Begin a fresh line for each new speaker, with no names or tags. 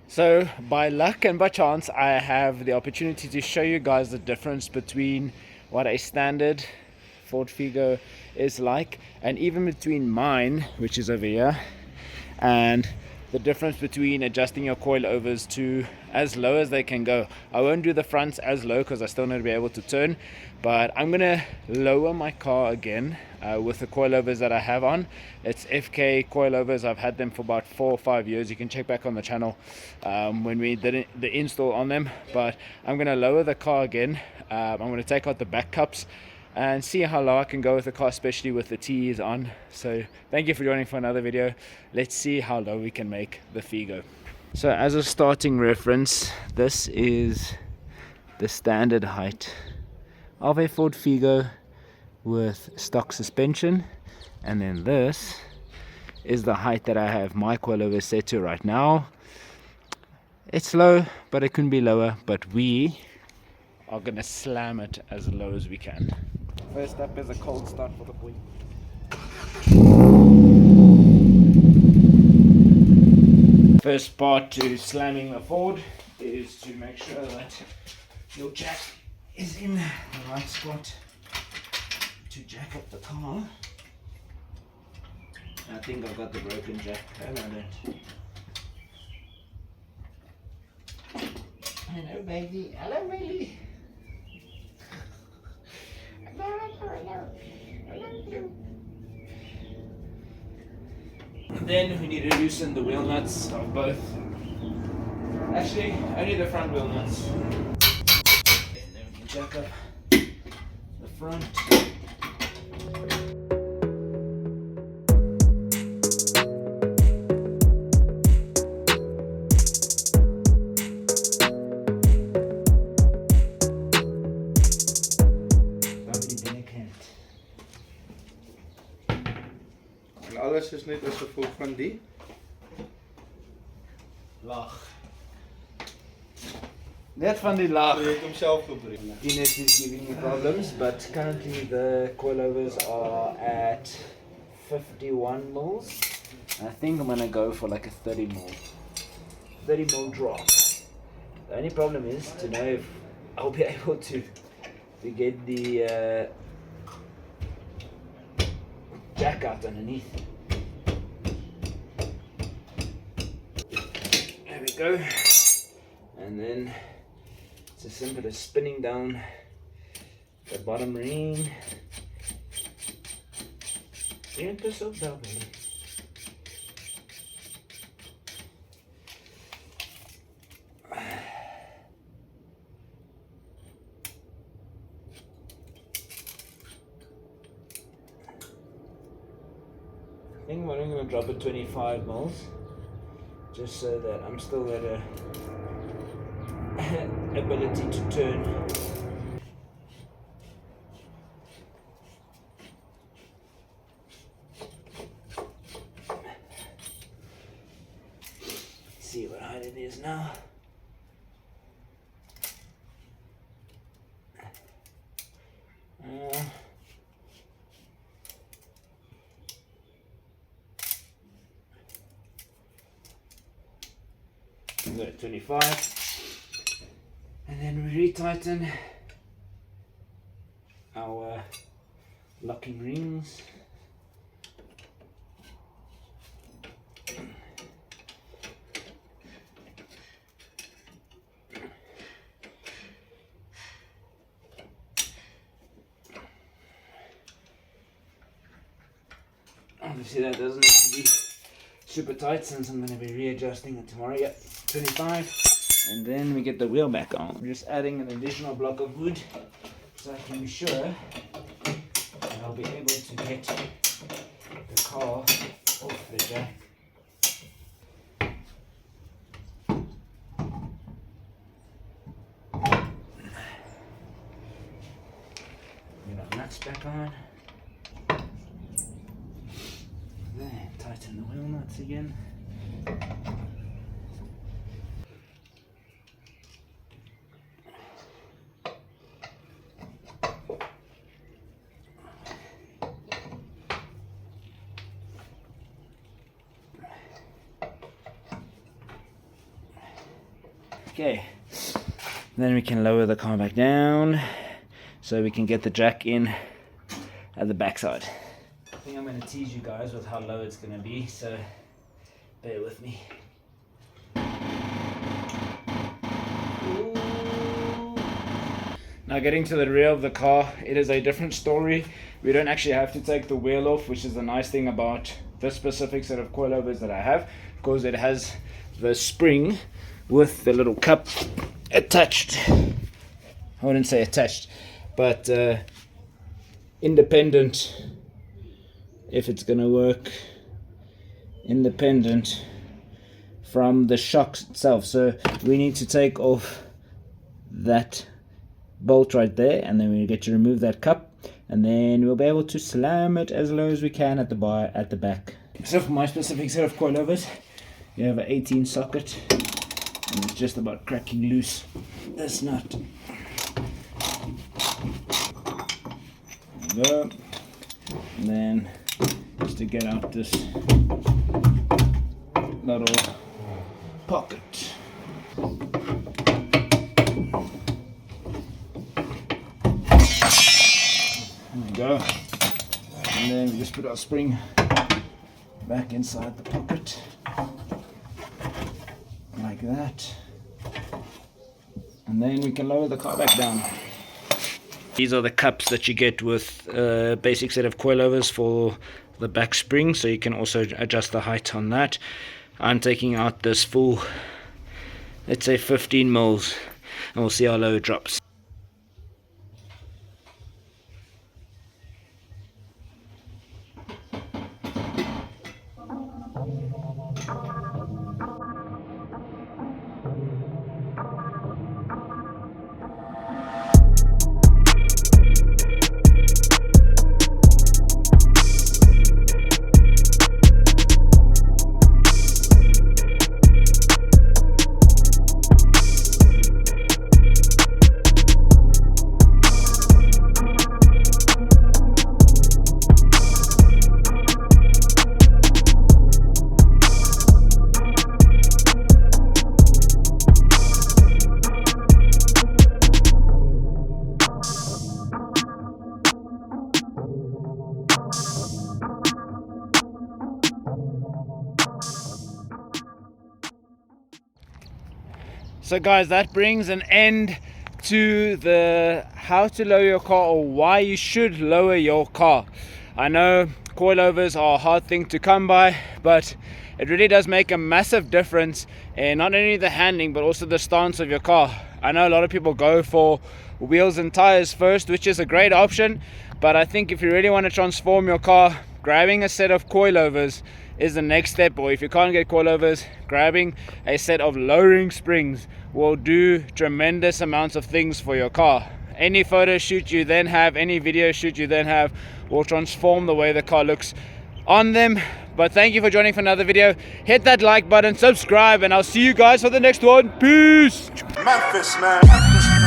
So by luck and by chance, I have the opportunity to show you guys the difference between what a standard Ford Figo is like, and even between mine, which is over here, and the difference between adjusting your coilovers to as low as they can go. I won't do the fronts as low because I still need to be able to turn, but I'm gonna lower my car again with the coilovers that I have on. It's FK Coilovers. I've had them for about 4 or 5 years. You can check back on the channel when we did the install on them. But I'm gonna lower the car again. I'm gonna take out the back cups and see how low I can go with the car, especially with the TEs on. So thank you for joining for another video. Let's see how low we can make the Figo. So as a starting reference, this is the standard height of a Ford Figo with stock suspension, and then this is the height that I have my coilover set to right now. It's low, but it can be lower, but we are gonna slam it as low as we can. First up is a cold start for the boy. First part to slamming the Ford is to make sure that your jack is in the right spot to jack up the car. I think I've got the broken jack. I don't. Hello, baby. Hello, baby. Then we need to loosen the wheel nuts of both. Actually, only the front wheel nuts. And then we can jack up the front.
Alles is net as gevolg van die
laag. Net van die laag.
So jy het hom self gebreek.
Ines is giving me problems, but currently the coilovers are at 51 mils. I think I'm gonna go for like a 30 mil drop. The only problem is to know if I'll be able to get the jack out underneath. There we go. And then it's as simple as spinning down the bottom ring. And yourself down, baby. I think I'm only going to drop it 25 mils, just so that I'm still at a ability to turn. See what height it is now. Go at 25, and then we retighten our locking rings. Obviously that doesn't have to be super tight since I'm going to be readjusting it tomorrow. Yep, 25, and then we get the wheel back on. I'm just adding an additional block of wood so I can be sure that I'll be able to get the car off the jack. Get our nuts back on. There, tighten the wheel nuts again. Okay, then we can lower the car back down so we can get the jack in at the backside. I think I'm going to tease you guys with how low it's going to be, so bear with me. Ooh. Now getting to the rear of the car, it is a different story. We don't actually have to take the wheel off, which is the nice thing about this specific set of coilovers that I have, because it has the spring with the little cup attached. I wouldn't say attached, but independent, if it's gonna work, independent from the shocks itself. So we need to take off that bolt right there, and then we get to remove that cup, and then we'll be able to slam it as low as we can at the back. So for my specific set of coilovers, you have an 18 socket, and it's just about cracking loose this nut. There we go. And then just to get out this little pocket. There we go. And then we just put our spring back inside the pocket like that, and then we can lower the car back down. These are the cups that you get with a basic set of coilovers for the back spring, so you can also adjust the height on that. I'm taking out this full, let's say 15 mils, and we'll see how low it drops. So guys, that brings an end to the how to lower your car, or why you should lower your car. I know coilovers are a hard thing to come by, but it really does make a massive difference in not only the handling but also the stance of your car. I know a lot of people go for wheels and tires first, which is a great option, but I think if you really want to transform your car, grabbing a set of coilovers is the next step. Or if you can't get coilovers, grabbing a set of lowering springs will do tremendous amounts of things for your car. Any photo shoot you then have, any video shoot you then have, will transform the way the car looks on them. But thank you for joining for another video. Hit that like button, subscribe, and I'll see you guys for the next one. Peace.
Memphis, man.